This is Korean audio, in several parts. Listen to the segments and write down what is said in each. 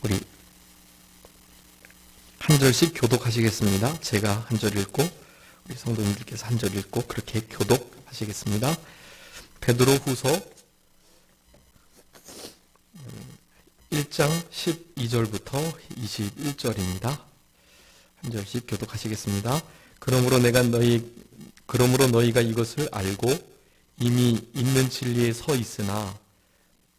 우리 한 절씩 교독하시겠습니다. 제가 한 절 읽고 우리 성도님들께서 한 절 읽고 그렇게 교독하시겠습니다. 베드로후서 1장 12절부터 21절입니다. 한 절씩 교독하시겠습니다. 그러므로 너희가 이것을 알고 이미 있는 진리에 서 있으나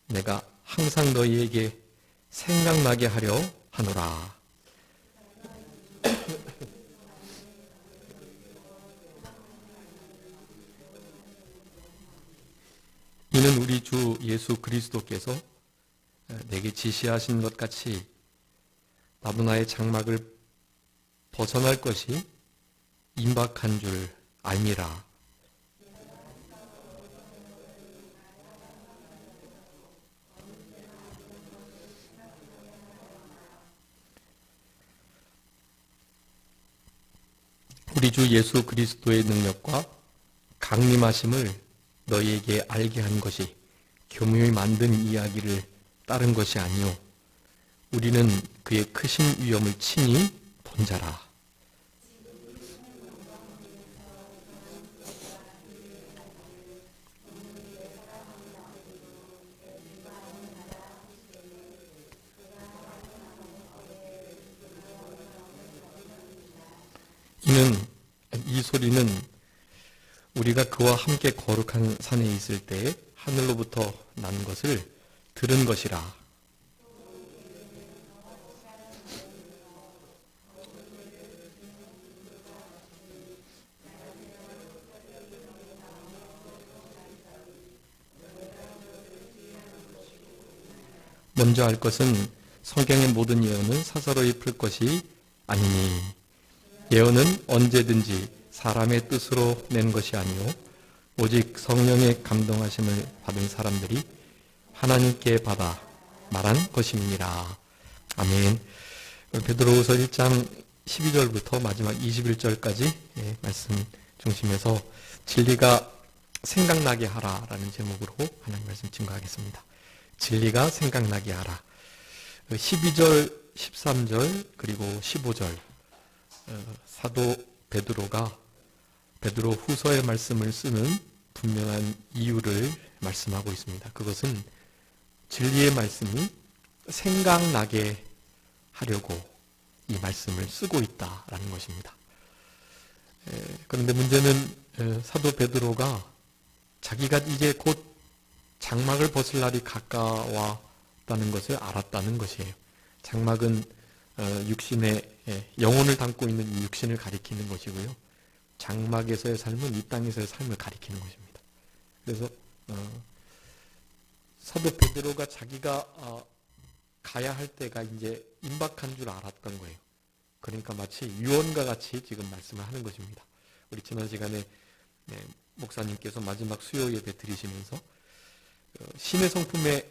내가 항상 너희에게 생각나게 하려 하노라. 이는 우리 주 예수 그리스도께서 내게 지시하신 것 같이 나도 나의 장막을 벗어날 것이 임박한 줄 알미라. 우리 주 예수 그리스도의 능력과 강림하심을 너희에게 알게 한 것이 교묘히 만든 이야기를 따른 것이 아니요 우리는 그의 크신 위엄을 친히 본 자라. 이 소리는 우리가 그와 함께 거룩한 산에 있을 때에 하늘로부터 난 것을 들은 것이라. 먼저 알 것은 성경의 모든 예언은 사사로이 풀 것이 아니니 예언은 언제든지 사람의 뜻으로 낸 것이 아니요 오직 성령의 감동하심을 받은 사람들이 하나님께 받아 말한 것임이니라. 아멘. 베드로후서 1장 12절부터 마지막 21절까지 말씀 중심에서 진리가 생각나게 하라라는 제목으로 하나님 말씀 증거하겠습니다. 진리가 생각나게 하라. 12절, 13절 그리고 15절 사도 베드로 후서의 말씀을 쓰는 분명한 이유를 말씀하고 있습니다. 그것은 진리의 말씀이 생각나게 하려고 이 말씀을 쓰고 있다라는 것입니다. 그런데 문제는 사도 베드로가 자기가 이제 곧 장막을 벗을 날이 가까웠다는 것을 알았다는 것이에요. 장막은 육신의 영혼을 담고 있는 이 육신을 가리키는 것이고요. 장막에서의 삶은 이 땅에서의 삶을 가리키는 것입니다. 그래서 사도 베드로가 자기가 가야 할 때가 이제 임박한 줄 알았던 거예요. 그러니까 마치 유언과 같이 지금 말씀을 하는 것입니다. 우리 지난 시간에 목사님께서 마지막 수요 예배 드리시면서 신의 성품에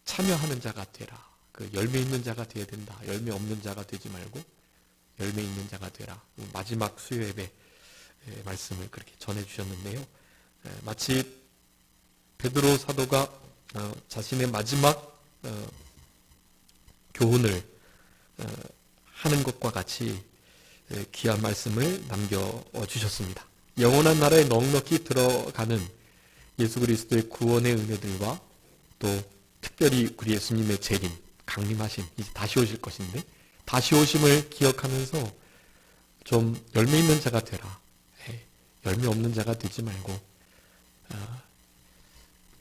참여하는 자가 되라. 그 열매 있는 자가 되어야 된다. 열매 없는 자가 되지 말고 열매 있는 자가 되라. 마지막 수요 예배 말씀을 그렇게 전해주셨는데요. 마치 베드로 사도가 자신의 마지막 교훈을 하는 것과 같이 귀한 말씀을 남겨주셨습니다. 영원한 나라에 넉넉히 들어가는 예수 그리스도의 구원의 은혜들과 또 특별히 우리 예수님의 재림, 강림하심, 이제 다시 오실 것인데 다시 오심을 기억하면서 좀 열매 있는 자가 되라. 열매 없는 자가 되지 말고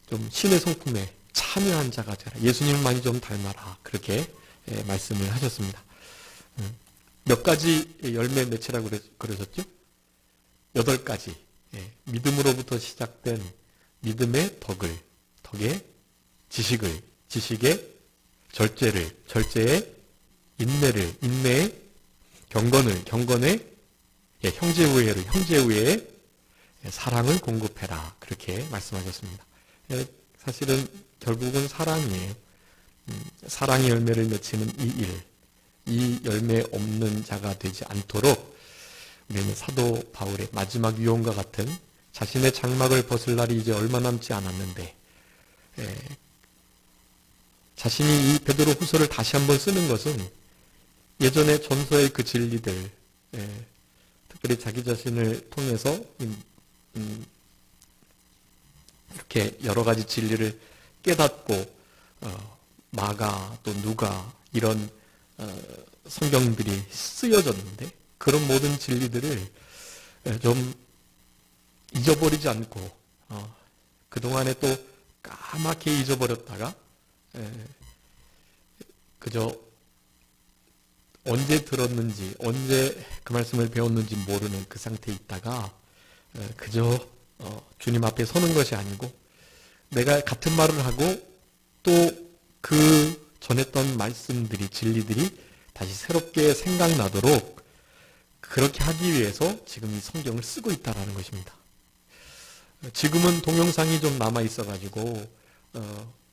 좀 신의 성품에 참여한 자가 되라. 예수님을 많이 좀 닮아라. 그렇게 말씀을 하셨습니다. 몇 가지 열매 맺으라고 그러셨죠? 8가지. 믿음으로부터 시작된 믿음의 덕의 지식을, 지식의 절제의 인내의 경건의 형제우애의 사랑을 공급해라. 그렇게 말씀하셨습니다. 사실은 결국은 사랑이에요. 사랑의 열매를 맺히는 이 열매 없는 자가 되지 않도록 우리는 사도 바울의 마지막 유언과 같은 자신의 장막을 벗을 날이 이제 얼마 남지 않았는데 자신이 이 베드로 후서를 다시 한번 쓰는 것은 예전에 전서의 그 진리들, 특별히 자기 자신을 통해서 이렇게 여러 가지 진리를 깨닫고 마가 또 누가 이런 성경들이 쓰여졌는데 그런 모든 진리들을 좀 잊어버리지 않고 그동안에 또 까맣게 잊어버렸다가 그저 언제 들었는지 언제 그 말씀을 배웠는지 모르는 그 상태에 있다가 그저 주님 앞에 서는 것이 아니고 내가 같은 말을 하고 또 그 전했던 말씀들이 진리들이 다시 새롭게 생각나도록 그렇게 하기 위해서 지금 이 성경을 쓰고 있다라는 것입니다. 지금은 동영상이 좀 남아 있어가지고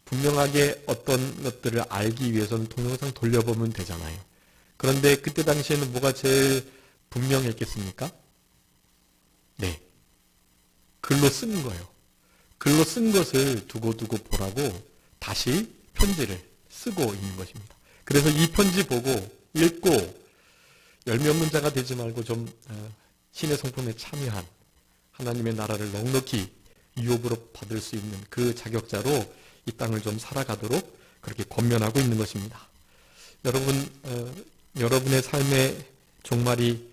분명하게 어떤 것들을 알기 위해서는 동영상 돌려보면 되잖아요. 그런데 그때 당시에는 뭐가 제일 분명했겠습니까? 네, 글로 쓴 거예요. 글로 쓴 것을 두고두고 보라고 다시 편지를 쓰고 있는 것입니다. 그래서 이 편지 보고 읽고 열매 없는 자가 되지 말고 좀 신의 성품에 참여한 하나님의 나라를 넉넉히 유업으로 받을 수 있는 그 자격자로 이 땅을 좀 살아가도록 그렇게 권면하고 있는 것입니다. 여러분, 여러분의 삶의 종말이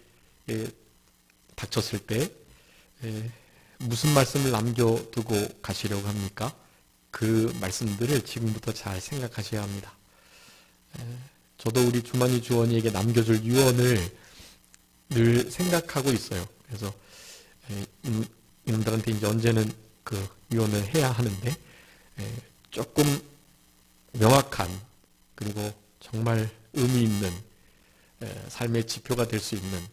닥쳤을 때 무슨 말씀을 남겨두고 가시려고 합니까? 그 말씀들을 지금부터 잘 생각하셔야 합니다. 저도 우리 주만이 주원이에게 남겨줄 유언을 늘 생각하고 있어요. 그래서 이놈들한테 이제 언제는 그 유언을 해야 하는데 조금 명확한 그리고 정말 의미 있는 삶의 지표가 될 수 있는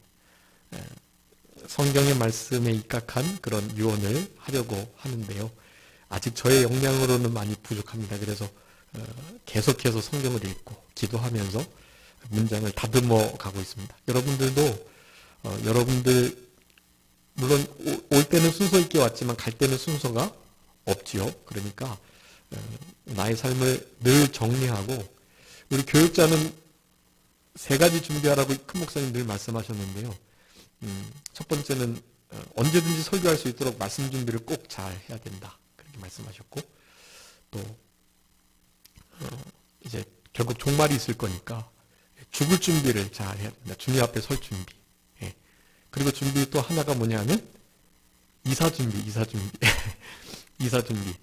성경의 말씀에 입각한 그런 유언을 하려고 하는데요. 아직 저의 역량으로는 많이 부족합니다. 그래서 계속해서 성경을 읽고 기도하면서 문장을 다듬어 가고 있습니다. 여러분들도 여러분들 물론 올 때는 순서 있게 왔지만 갈 때는 순서가 없지요. 그러니까 나의 삶을 늘 정리하고 우리 교육자는 3가지 준비하라고 큰 목사님 늘 말씀하셨는데요. 첫 번째는 언제든지 설교할 수 있도록 말씀 준비를 꼭 잘 해야 된다. 그렇게 말씀하셨고 또 이제 결국 종말이 있을 거니까 죽을 준비를 잘 해야 된다. 주님 앞에 설 준비. 그리고 준비 또 하나가 뭐냐면 이사 준비. 이사 준비.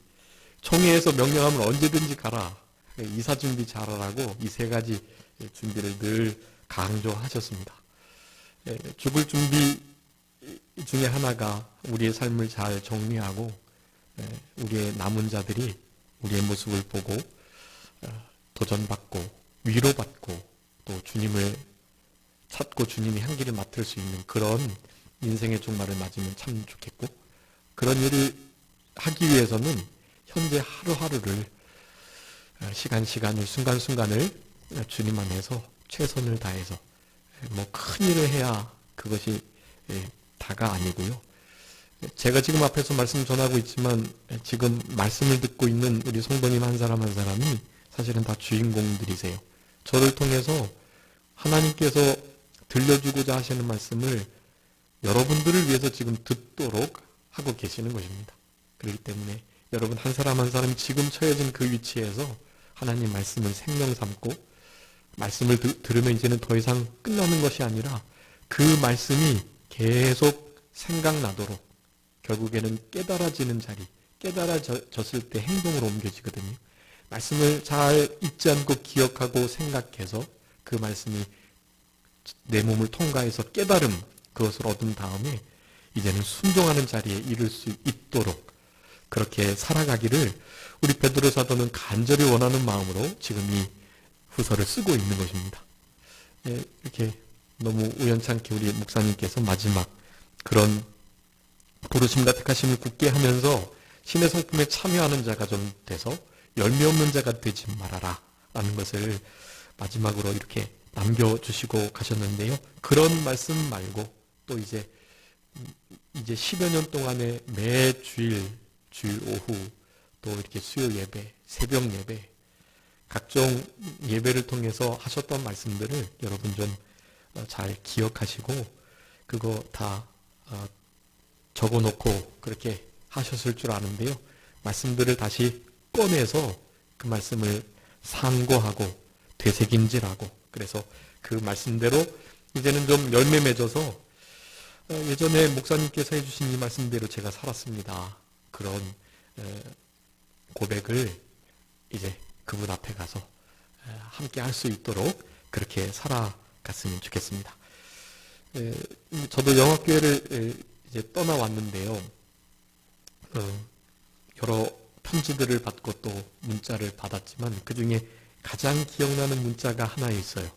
총회에서 명령하면 언제든지 가라. 이사 준비 잘하라고 이 3가지 준비를 늘 강조하셨습니다. 죽을 준비 중에 하나가 우리의 삶을 잘 정리하고 우리의 남은 자들이 우리의 모습을 보고 도전받고 위로받고 또 주님을 찾고 주님의 향기를 맡을 수 있는 그런 인생의 종말을 맞으면 참 좋겠고 그런 일을 하기 위해서는 현재 하루하루를 시간을 순간순간을 주님 안에서 최선을 다해서 뭐 큰 일을 해야 그것이 다가 아니고요. 제가 지금 앞에서 말씀 전하고 있지만 지금 말씀을 듣고 있는 우리 성도님 한 사람 한 사람이 사실은 다 주인공들이세요. 저를 통해서 하나님께서 들려주고자 하시는 말씀을 여러분들을 위해서 지금 듣도록 하고 계시는 것입니다. 그렇기 때문에 여러분 한 사람 한 사람이 지금 처해진 그 위치에서 하나님 말씀을 생명 삼고 말씀을 들으면 이제는 더 이상 끝나는 것이 아니라 그 말씀이 계속 생각나도록 결국에는 깨달아지는 자리, 깨달아졌을 때 행동으로 옮겨지거든요. 말씀을 잘 잊지 않고 기억하고 생각해서 그 말씀이 내 몸을 통과해서 깨달음, 그것을 얻은 다음에 이제는 순종하는 자리에 이를 수 있도록 그렇게 살아가기를 우리 베드로 사도는 간절히 원하는 마음으로 지금 이 후서를 쓰고 있는 것입니다. 이렇게 너무 우연찮게 우리 목사님께서 마지막 그런 부르심과 택하심을 굳게 하면서 신의 성품에 참여하는 자가 좀 돼서 열매 없는 자가 되지 말아라 라는 것을 마지막으로 이렇게 남겨주시고 가셨는데요. 그런 말씀 말고 또 이제 10여 년 동안에 매 주일 오후 또 이렇게 수요 예배, 새벽 예배 각종 예배를 통해서 하셨던 말씀들을 여러분 좀 잘 기억하시고 그거 다 적어놓고 그렇게 하셨을 줄 아는데요. 말씀들을 다시 꺼내서 그 말씀을 상고하고 되새김질하고 그래서 그 말씀대로 이제는 좀 열매 맺어서 예전에 목사님께서 해주신 이 말씀대로 제가 살았습니다. 그런 고백을 이제 그분 앞에 가서 함께 할 수 있도록 그렇게 살아갔으면 좋겠습니다. 저도 영학교회를 이제 떠나왔는데요. 여러 편지들을 받고 또 문자를 받았지만 그 중에 가장 기억나는 문자가 하나 있어요.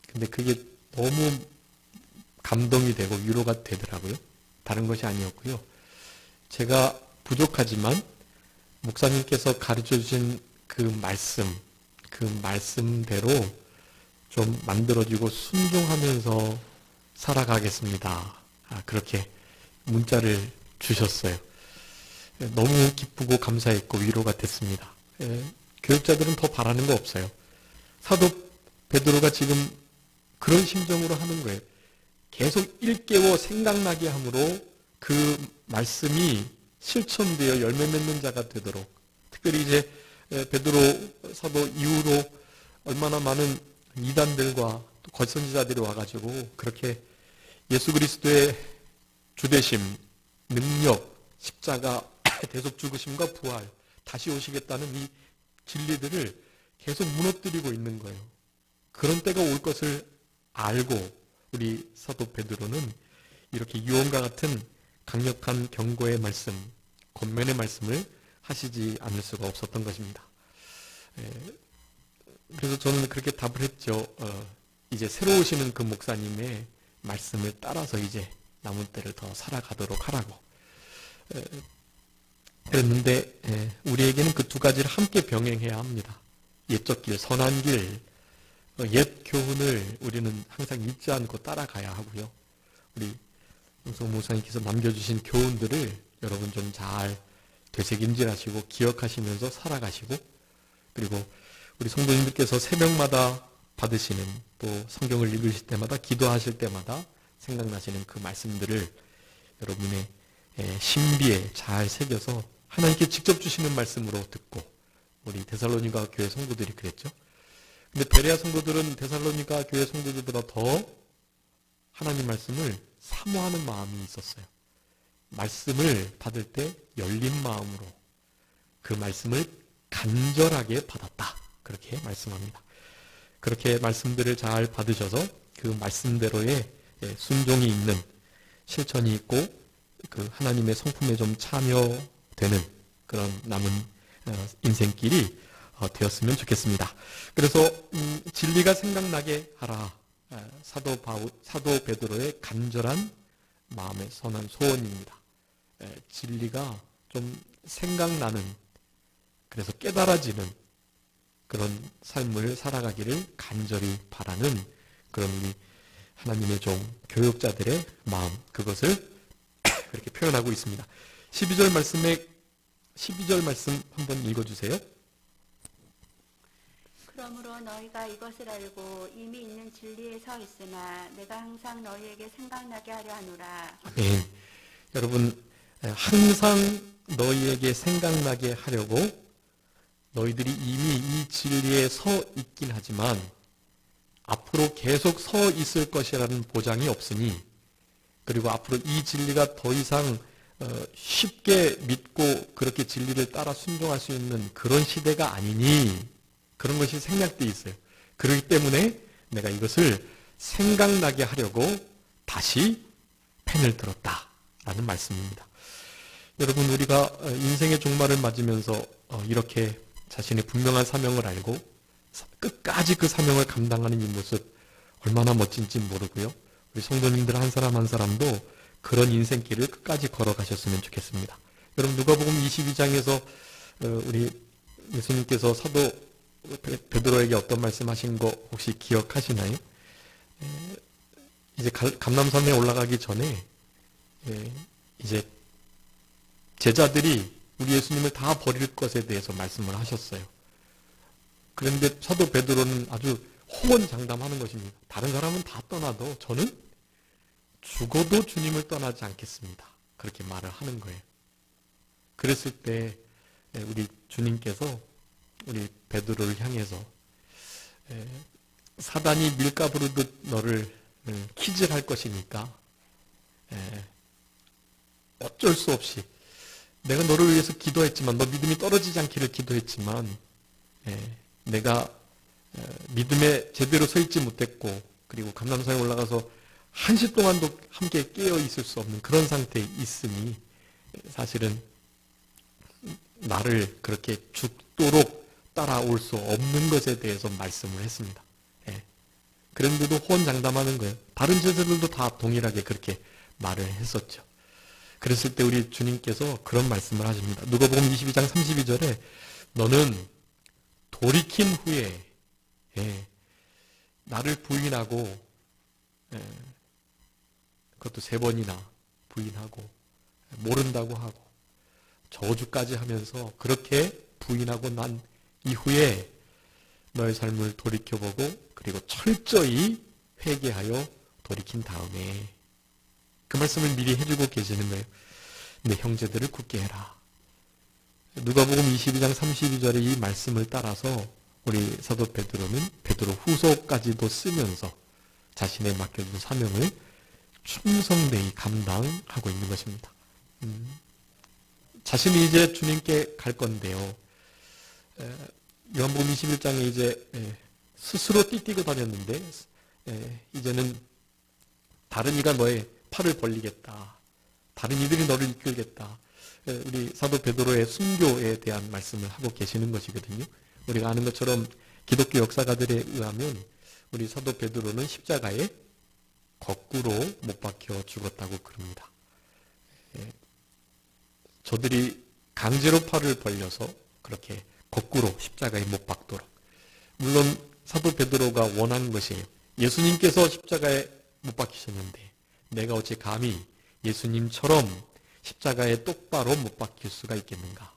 근데 그게 너무 감동이 되고 위로가 되더라고요. 다른 것이 아니었고요. 제가 부족하지만 목사님께서 가르쳐 주신 그 말씀대로 좀 만들어지고 순종하면서 살아가겠습니다. 그렇게 문자를 주셨어요. 너무 기쁘고 감사했고 위로가 됐습니다. 교육자들은 더 바라는 거 없어요. 사도 베드로가 지금 그런 심정으로 하는 거예요. 계속 일깨워 생각나게 함으로 그 말씀이 실천되어 열매 맺는 자가 되도록 특별히 이제 베드로 사도 이후로 얼마나 많은 이단들과 또 거짓선지자들이 와가지고 그렇게 예수 그리스도의 주되심, 능력, 십자가, 대속 죽으심과 부활, 다시 오시겠다는 이 진리들을 계속 무너뜨리고 있는 거예요. 그런 때가 올 것을 알고 우리 사도 베드로는 이렇게 유언과 같은 강력한 경고의 말씀, 권면의 말씀을 하시지 않을 수가 없었던 것입니다. 그래서 저는 그렇게 답을 했죠. 이제 새로 오시는 그 목사님의 말씀을 따라서 이제 남은 때를 더 살아가도록 하라고. 그랬는데 우리에게는 그 두 가지를 함께 병행해야 합니다. 옛적 길, 선한 길, 옛 교훈을 우리는 항상 잊지 않고 따라가야 하고요. 우리 홍성 목사님께서 남겨주신 교훈들을 여러분 좀 잘 되새김질하시고 기억하시면서 살아가시고 그리고 우리 성도님들께서 새벽마다 받으시는 또 성경을 읽으실 때마다 기도하실 때마다 생각나시는 그 말씀들을 여러분의 신비에 잘 새겨서 하나님께 직접 주시는 말씀으로 듣고 우리 데살로니가 교회 성도들이 그랬죠. 근데 베레아 성도들은 데살로니가 교회 성도들보다 더 하나님 말씀을 사모하는 마음이 있었어요. 말씀을 받을 때 열린 마음으로 그 말씀을 간절하게 받았다. 그렇게 말씀합니다. 그렇게 말씀들을 잘 받으셔서 그 말씀대로의 순종이 있는 실천이 있고 그 하나님의 성품에 좀 참여되는 그런 남은 인생길이 되었으면 좋겠습니다. 그래서 진리가 생각나게 하라. 사도 베드로의 간절한 마음의 선한 소원입니다. 진리가 좀 생각나는 그래서 깨달아지는 그런 삶을 살아가기를 간절히 바라는 그런 우리 하나님의 종 교육자들의 마음 그것을 그렇게 표현하고 있습니다. 12절 말씀 한번 읽어주세요. 그러므로 너희가 이것을 알고 이미 있는 진리에 서 있으나 내가 항상 너희에게 생각나게 하려 하노라. 아멘. 여러분 항상 너희에게 생각나게 하려고 너희들이 이미 이 진리에 서 있긴 하지만 앞으로 계속 서 있을 것이라는 보장이 없으니 그리고 앞으로 이 진리가 더 이상 쉽게 믿고 그렇게 진리를 따라 순종할 수 있는 그런 시대가 아니니 그런 것이 생략되어 있어요. 그렇기 때문에 내가 이것을 생각나게 하려고 다시 펜을 들었다라는 말씀입니다. 여러분 우리가 인생의 종말을 맞으면서 이렇게 자신의 분명한 사명을 알고 끝까지 그 사명을 감당하는 이 모습 얼마나 멋진지 모르고요. 우리 성도님들 한 사람 한 사람도 그런 인생길을 끝까지 걸어가셨으면 좋겠습니다. 여러분 누가복음 22장에서 우리 예수님께서 사도 베드로에게 어떤 말씀하신 거 혹시 기억하시나요? 이제 감람산에 올라가기 전에 이제 제자들이 우리 예수님을 다 버릴 것에 대해서 말씀을 하셨어요. 그런데 사도 베드로는 아주 호언장담하는 것입니다. 다른 사람은 다 떠나도 저는 죽어도 주님을 떠나지 않겠습니다. 그렇게 말을 하는 거예요. 그랬을 때 우리 주님께서 우리 베드로를 향해서 사단이 밀가 부르듯 너를 키질할 것이니까 어쩔 수 없이 내가 너를 위해서 기도했지만, 너 믿음이 떨어지지 않기를 기도했지만 내가 믿음에 제대로 서 있지 못했고, 그리고 감람산에 올라가서 1시 동안도 함께 깨어 있을 수 없는 그런 상태에 있으니 사실은 나를 그렇게 죽도록 따라올 수 없는 것에 대해서 말씀을 했습니다. 그런데도 호언장담하는 거예요. 다른 제자들도 다 동일하게 그렇게 말을 했었죠. 그랬을 때 우리 주님께서 그런 말씀을 하십니다. 누가복음 22장 32절에 너는 돌이킨 후에 나를 부인하고, 그것도 3번이나 부인하고, 모른다고 하고, 저주까지 하면서 그렇게 부인하고 난 이후에 너의 삶을 돌이켜보고, 그리고 철저히 회개하여 돌이킨 다음에, 그 말씀을 미리 해주고 계시는 거예요. 내 형제들을 굳게 해라. 누가복음 22장 32절의 이 말씀을 따라서 우리 사도 베드로는 베드로 후서까지도 쓰면서 자신의 맡겨준 사명을 충성되이 감당하고 있는 것입니다. 자신이 이제 주님께 갈 건데요. 요한복음 21장에 이제 스스로 띠띠고 다녔는데 이제는 다른 이가 너의 팔을 벌리겠다. 다른 이들이 너를 이끌겠다. 우리 사도 베드로의 순교에 대한 말씀을 하고 계시는 것이거든요. 우리가 아는 것처럼 기독교 역사가들에 의하면 우리 사도 베드로는 십자가에 거꾸로 못 박혀 죽었다고 그럽니다. 저들이 강제로 팔을 벌려서 그렇게 거꾸로 십자가에 못 박도록. 물론 사도 베드로가 원한 것이에요. 예수님께서 십자가에 못 박히셨는데 내가 어찌 감히 예수님처럼 십자가에 똑바로 못 박힐 수가 있겠는가.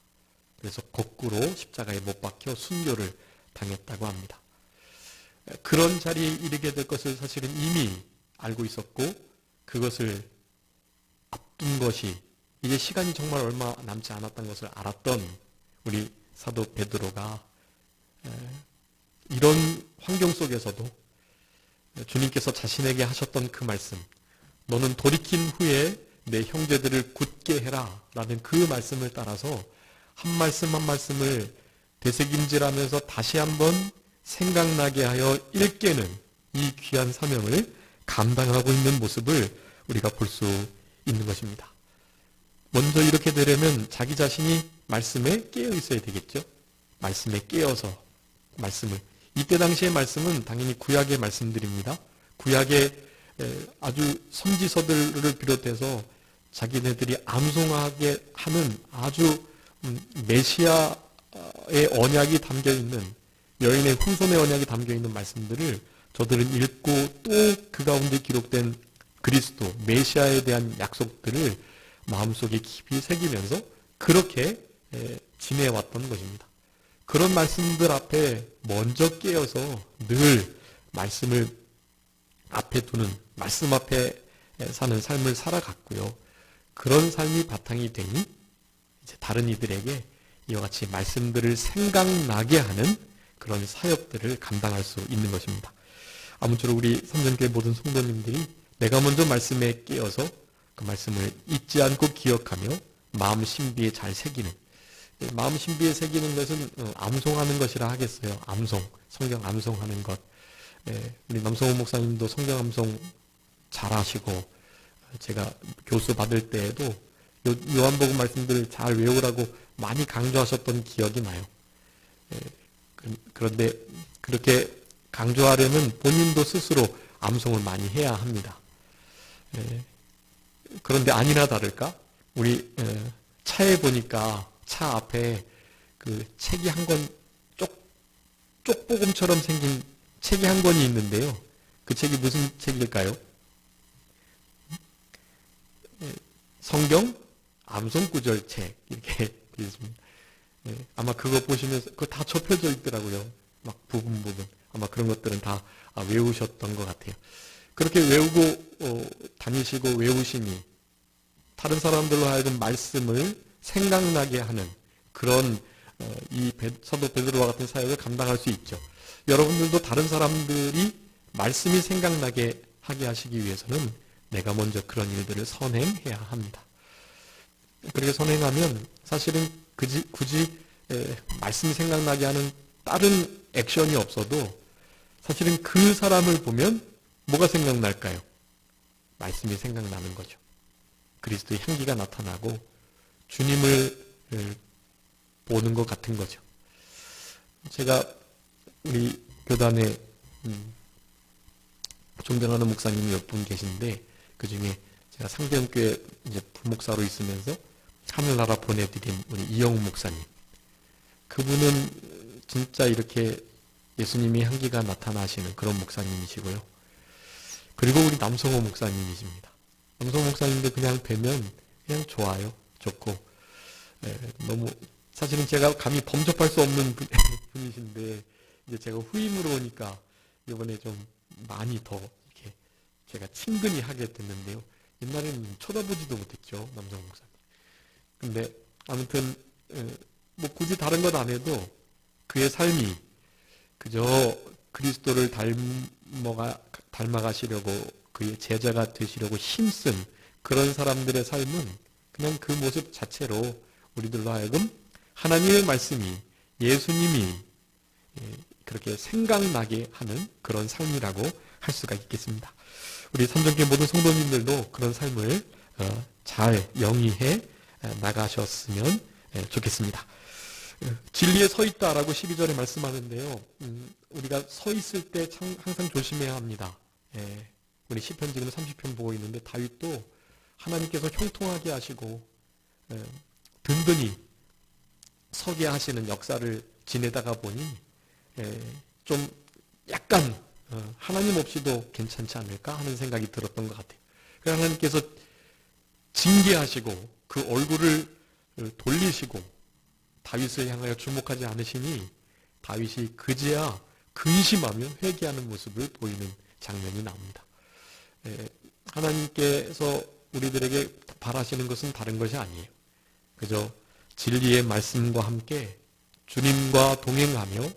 그래서 거꾸로 십자가에 못 박혀 순교를 당했다고 합니다. 그런 자리에 이르게 될 것을 사실은 이미 알고 있었고, 그것을 앞둔 것이 이제 시간이 정말 얼마 남지 않았다는 것을 알았던 우리 사도 베드로가 이런 환경 속에서도 주님께서 자신에게 하셨던 그 말씀, 너는 돌이킨 후에 내 형제들을 굳게 해라 라는 그 말씀을 따라서 한 말씀 한 말씀을 되새김질하면서 다시 한번 생각나게 하여 일깨는 이 귀한 사명을 감당하고 있는 모습을 우리가 볼 수 있는 것입니다. 먼저 이렇게 되려면 자기 자신이 말씀에 깨어 있어야 되겠죠. 말씀에 깨어서 말씀을, 이때 당시의 말씀은 당연히 구약의 말씀들입니다. 구약의 아주 선지서들을 비롯해서 자기네들이 암송하게 하는 아주 메시아의 언약이 담겨있는, 여인의 후손의 언약이 담겨있는 말씀들을 저들은 읽고 또 그 가운데 기록된 그리스도, 메시아에 대한 약속들을 마음속에 깊이 새기면서 그렇게 지내왔던 것입니다. 그런 말씀들 앞에 먼저 깨어서 늘 말씀을 앞에 두는, 말씀 앞에 사는 삶을 살아갔고요. 그런 삶이 바탕이 되니 이제 다른 이들에게 이와 같이 말씀들을 생각나게 하는 그런 사역들을 감당할 수 있는 것입니다. 아무쪼록 우리 삼전교회 모든 성도님들이 내가 먼저 말씀에 깨어서 그 말씀을 잊지 않고 기억하며 마음 신비에 잘 새기는, 마음 신비에 새기는 것은 암송하는 것이라 하겠어요. 암송, 성경 암송하는 것. 우리 남성호 목사님도 성경 암송 잘하시고, 제가 교수 받을 때에도 요한복음 말씀들을 잘 외우라고 많이 강조하셨던 기억이 나요. 그런데 그렇게 강조하려면 본인도 스스로 암송을 많이 해야 합니다. 그런데 아니나 다를까? 우리 차에 보니까 차 앞에 그 책이 한 권, 쪽보금처럼 생긴 책이 한 권이 있는데요. 그 책이 무슨 책일까요? 성경 암송구절책 이렇게 돼 있습니다. 예, 아마 그거 보시면서 그거 다 접혀져 있더라고요. 막 부분 아마 그런 것들은 다 외우셨던 것 같아요. 그렇게 외우고 다니시고 외우시니 다른 사람들로 하여금 말씀을 생각나게 하는 그런 이 사도 베드로와 같은 사역을 감당할 수 있죠. 여러분들도 다른 사람들이 말씀이 생각나게 하게 하시기 위해서는 내가 먼저 그런 일들을 선행해야 합니다. 그렇게 선행하면 사실은 굳이 말씀이 생각나게 하는 다른 액션이 없어도 사실은 그 사람을 보면 뭐가 생각날까요? 말씀이 생각나는 거죠. 그리스도의 향기가 나타나고 주님을 보는 것 같은 거죠. 제가 우리 교단에 존경하는 목사님이 몇 분 계신데 그 중에 제가 상대형교회 이제 부목사로 있으면서 하늘나라 보내드린 우리 이영우 목사님, 그분은 진짜 이렇게 예수님의 향기가 나타나시는 그런 목사님이시고요. 그리고 우리 남성호 목사님이십니다. 남성호 목사님도 그냥 뵈면 그냥 좋아요. 좋고 너무 사실은 제가 감히 범접할 수 없는 분이신데 이제 제가 후임으로 오니까 이번에 좀 많이 더 이렇게 제가 친근히 하게 됐는데요. 옛날에는 쳐다보지도 못했죠, 남성호 목사님. 근데 아무튼 뭐 굳이 다른 것 안 해도 그의 삶이 그저 그리스도를 닮아가시려고 그의 제자가 되시려고 힘쓴 그런 사람들의 삶은 그냥 그 모습 자체로 우리들로 하여금 하나님의 말씀이 예수님이 그렇게 생각나게 하는 그런 삶이라고 할 수가 있겠습니다. 우리 삼정교회 모든 성도님들도 그런 삶을 잘 영위해 나가셨으면 좋겠습니다. 진리에 서 있다라고 12절에 말씀하는데요. 우리가 서 있을 때 항상 조심해야 합니다. 우리 시편 지금 30편 보고 있는데 다윗도 하나님께서 형통하게 하시고 든든히 서게 하시는 역사를 지내다가 보니 좀 약간 하나님 없이도 괜찮지 않을까 하는 생각이 들었던 것 같아요. 하나님께서 징계하시고 그 얼굴을 돌리시고 다윗을 향하여 주목하지 않으시니 다윗이 그제야 근심하며 회개하는 모습을 보이는 장면이 나옵니다. 하나님께서 우리들에게 바라시는 것은 다른 것이 아니에요. 그저 진리의 말씀과 함께 주님과 동행하며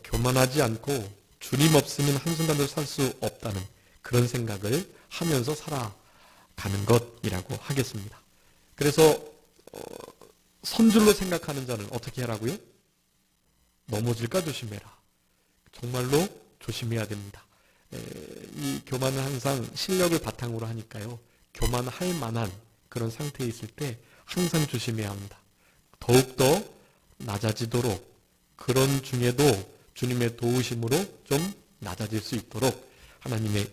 교만하지 않고 주님 없으면 한순간도 살 수 없다는 그런 생각을 하면서 살아가는 것이라고 하겠습니다. 그래서 선줄로 생각하는 자는 어떻게 하라고요? 넘어질까 조심해라. 정말로 조심해야 됩니다. 이 교만은 항상 실력을 바탕으로 하니까요. 교만할 만한 그런 상태에 있을 때 항상 조심해야 합니다. 더욱더 낮아지도록 그런 중에도 주님의 도우심으로 좀 낮아질 수 있도록 하나님의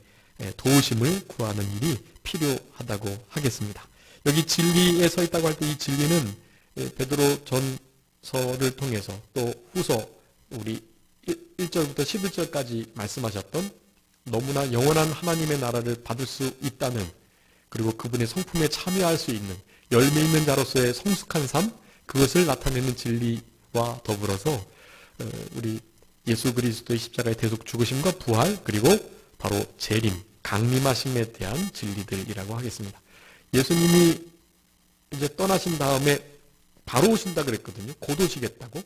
도우심을 구하는 일이 필요하다고 하겠습니다. 여기 진리에 서 있다고 할 때 이 진리는 베드로 전서를 통해서 또 후서 우리 1절부터 11절까지 말씀하셨던 너무나 영원한 하나님의 나라를 받을 수 있다는, 그리고 그분의 성품에 참여할 수 있는 열매 있는 자로서의 성숙한 삶, 그것을 나타내는 진리와 더불어서 우리 예수 그리스도의 십자가의 대속 죽으심과 부활, 그리고 바로 재림, 강림하심에 대한 진리들이라고 하겠습니다. 예수님이 이제 떠나신 다음에 바로 오신다 그랬거든요. 곧 오시겠다고.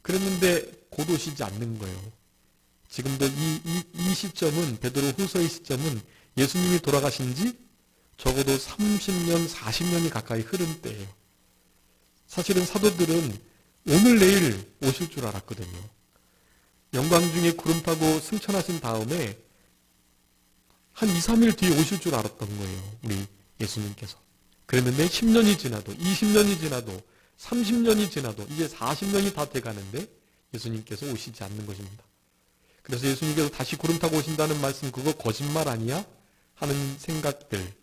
그랬는데 곧 오시지 않는 거예요. 지금도 이 시점은, 베드로 후서의 시점은 예수님이 돌아가신 지 적어도 30년, 40년이 가까이 흐른 때예요. 사실은 사도들은 오늘 내일 오실 줄 알았거든요. 영광 중에 구름 타고 승천하신 다음에 한 2, 3일 뒤에 오실 줄 알았던 거예요. 우리 예수님께서. 그랬는데 10년이 지나도, 20년이 지나도, 30년이 지나도 이제 40년이 다 돼가는데 예수님께서 오시지 않는 것입니다. 그래서 예수님께서 다시 구름 타고 오신다는 말씀, 그거 거짓말 아니야? 하는 생각들,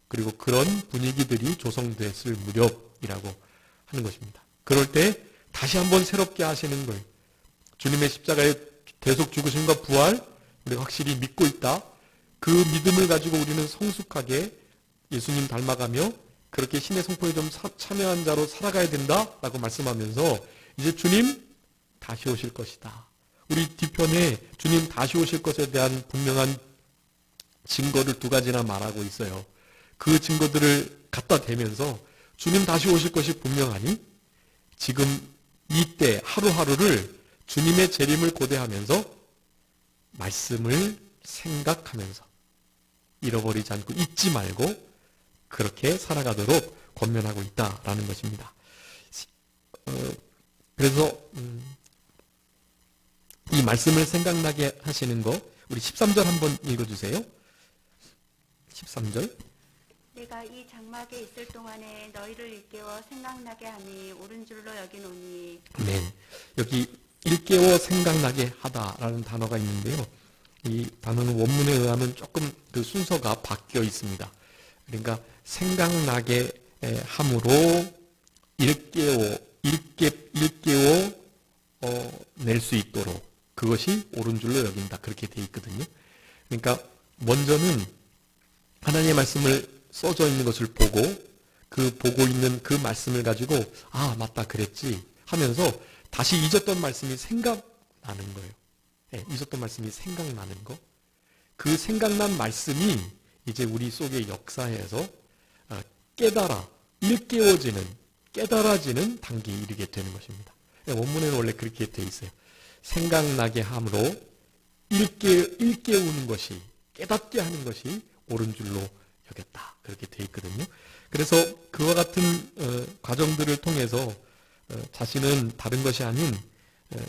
그리고 그런 분위기들이 조성됐을 무렵이라고 하는 것입니다. 그럴 때 다시 한번 새롭게 하시는 걸, 주님의 십자가의 대속 죽으심과 부활, 우리가 확실히 믿고 있다. 그 믿음을 가지고 우리는 성숙하게 예수님 닮아가며 그렇게 신의 성포에 좀 참여한 자로 살아가야 된다라고 말씀하면서 이제 주님 다시 오실 것이다. 우리 뒤편에 주님 다시 오실 것에 대한 분명한 증거를 두 가지나 말하고 있어요. 그 증거들을 갖다 대면서 주님 다시 오실 것이 분명하니 지금 이때 하루하루를 주님의 재림을 고대하면서 말씀을 생각하면서 잃어버리지 않고 잊지 말고 그렇게 살아가도록 권면하고 있다라는 것입니다. 그래서 이 말씀을 생각나게 하시는 거 우리 13절 한번 읽어주세요. 13절. 내가 이 장막에 있을 동안에 너희를 일깨워 생각나게 하니 옳은 줄로 여기노니. 네, 여기 일깨워 생각나게 하다라는 단어가 있는데요. 이 단어는 원문에 의하면 조금 그 순서가 바뀌어 있습니다. 그러니까 생각나게 함으로 일깨워 낼 수 있도록 그것이 옳은 줄로 여긴다. 그렇게 돼 있거든요. 그러니까 먼저는 하나님의 말씀을 써져 있는 것을 보고 그 보고 있는 그 말씀을 가지고 아 맞다 그랬지 하면서 다시 잊었던 말씀이 생각나는 거예요. 네, 잊었던 말씀이 생각나는 거. 그 생각난 말씀이 이제 우리 속에 역사해서 깨달아 일깨워지는 깨달아지는 단계에 이르게 되는 것입니다. 원문에는 원래 그렇게 돼 있어요. 생각나게 함으로 일깨우는 것이 깨닫게 하는 것이 옳은 줄로 여겼다. 그렇게 돼 있거든요. 그래서 그와 같은 과정들을 통해서 자신은 다른 것이 아닌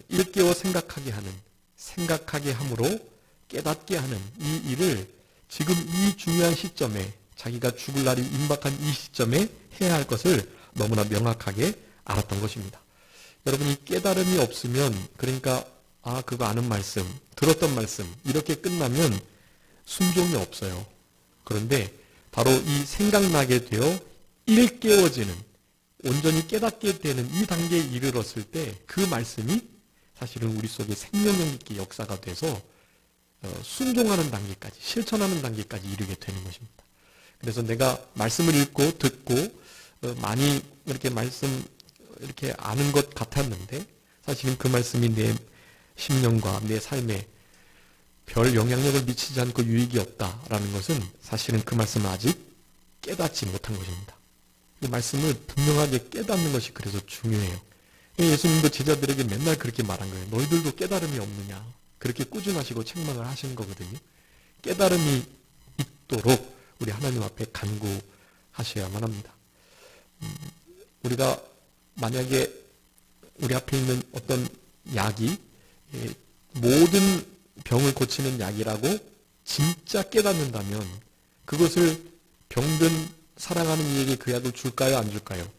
일깨워 생각하게 함으로 깨닫게 하는 이 일을 지금 이 중요한 시점에 자기가 죽을 날이 임박한 이 시점에 해야 할 것을 너무나 명확하게 알았던 것입니다. 여러분 이 깨달음이 없으면 그러니까 그거 아는 말씀, 들었던 말씀 이렇게 끝나면 순종이 없어요. 그런데 바로 이 생각나게 되어 일깨워지는 온전히 깨닫게 되는 이 단계에 이르렀을 때 그 말씀이 사실은 우리 속에 생명력 있게 역사가 돼서 순종하는 단계까지 실천하는 단계까지 이르게 되는 것입니다. 그래서 내가 말씀을 읽고 듣고 많이 이렇게 말씀 이렇게 아는 것 같았는데 사실은 그 말씀이 내 심령과 내 삶에 별 영향력을 미치지 않고 유익이 없다라는 것은 사실은 그 말씀을 아직 깨닫지 못한 것입니다. 이 말씀을 분명하게 깨닫는 것이 그래서 중요해요. 예수님도 제자들에게 맨날 그렇게 말한 거예요. 너희들도 깨달음이 없느냐. 그렇게 꾸준하시고 책망을 하시는 거거든요. 깨달음이 있도록 우리 하나님 앞에 간구하셔야만 합니다. 우리가 만약에 우리 앞에 있는 어떤 약이 모든 병을 고치는 약이라고 진짜 깨닫는다면 그것을 병든 사랑하는 이에게 그 약을 줄까요? 안 줄까요?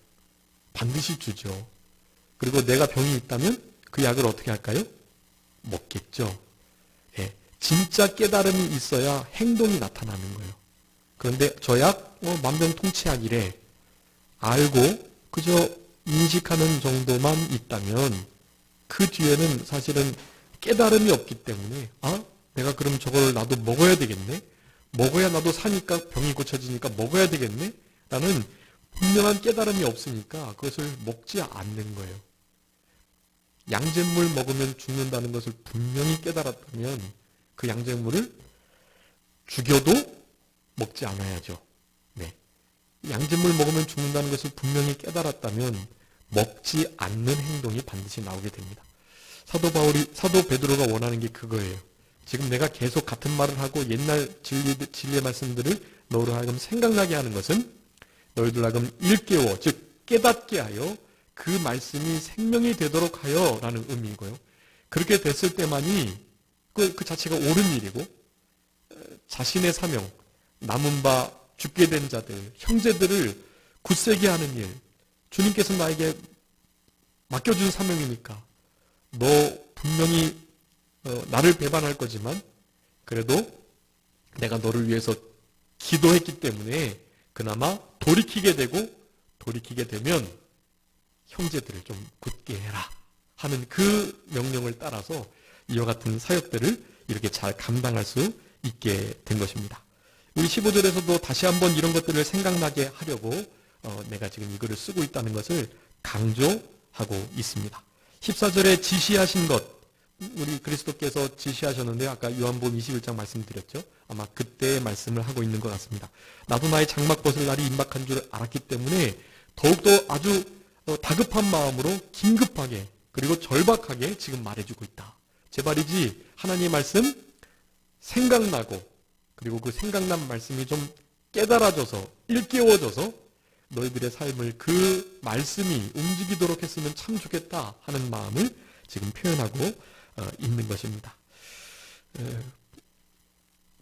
반드시 주죠. 그리고 내가 병이 있다면 그 약을 어떻게 할까요? 먹겠죠. 예, 진짜 깨달음이 있어야 행동이 나타나는 거예요. 그런데 저 약 만병통치약이래 알고 그저 인식하는 정도만 있다면 그 뒤에는 사실은 깨달음이 없기 때문에 내가 그럼 저걸 나도 먹어야 되겠네. 먹어야 나도 사니까 병이 고쳐지니까 먹어야 되겠네. 라는 분명한 깨달음이 없으니까 그것을 먹지 않는 거예요. 양잿물 먹으면 죽는다는 것을 분명히 깨달았다면 그 양잿물을 죽여도 먹지 않아야죠. 네. 양잿물 먹으면 죽는다는 것을 분명히 깨달았다면 먹지 않는 행동이 반드시 나오게 됩니다. 사도 베드로가 원하는 게 그거예요. 지금 내가 계속 같은 말을 하고 옛날 진리의 말씀들을 너로 하여금 생각나게 하는 것은 너희들 하여금 일깨워, 즉 깨닫게 하여 그 말씀이 생명이 되도록 하여 라는 의미이고요. 그렇게 됐을 때만이 그 자체가 옳은 일이고 자신의 사명, 남은 바 죽게 된 자들, 형제들을 굳세게 하는 일, 주님께서 나에게 맡겨준 사명이니까 너 분명히 나를 배반할 거지만 그래도 내가 너를 위해서 기도했기 때문에 그나마 돌이키게 되면 형제들을 좀 굳게 해라 하는 그 명령을 따라서 이와 같은 사역들을 이렇게 잘 감당할 수 있게 된 것입니다. 우리 15절에서도 다시 한번 이런 것들을 생각나게 하려고 내가 지금 이거를 쓰고 있다는 것을 강조하고 있습니다. 14절에 지시하신 것, 우리 그리스도께서 지시하셨는데 아까 요한복음 21장 말씀드렸죠. 아마 그때의 말씀을 하고 있는 것 같습니다. 나도 나의 장막 벗을 날이 임박한 줄 알았기 때문에 더욱더 아주 다급한 마음으로 긴급하게 그리고 절박하게 지금 말해주고 있다. 제발이지 하나님의 말씀 생각나고 그리고 그 생각난 말씀이 좀 깨달아져서 일깨워져서 너희들의 삶을 그 말씀이 움직이도록 했으면 참 좋겠다 하는 마음을 지금 표현하고 있는 것입니다.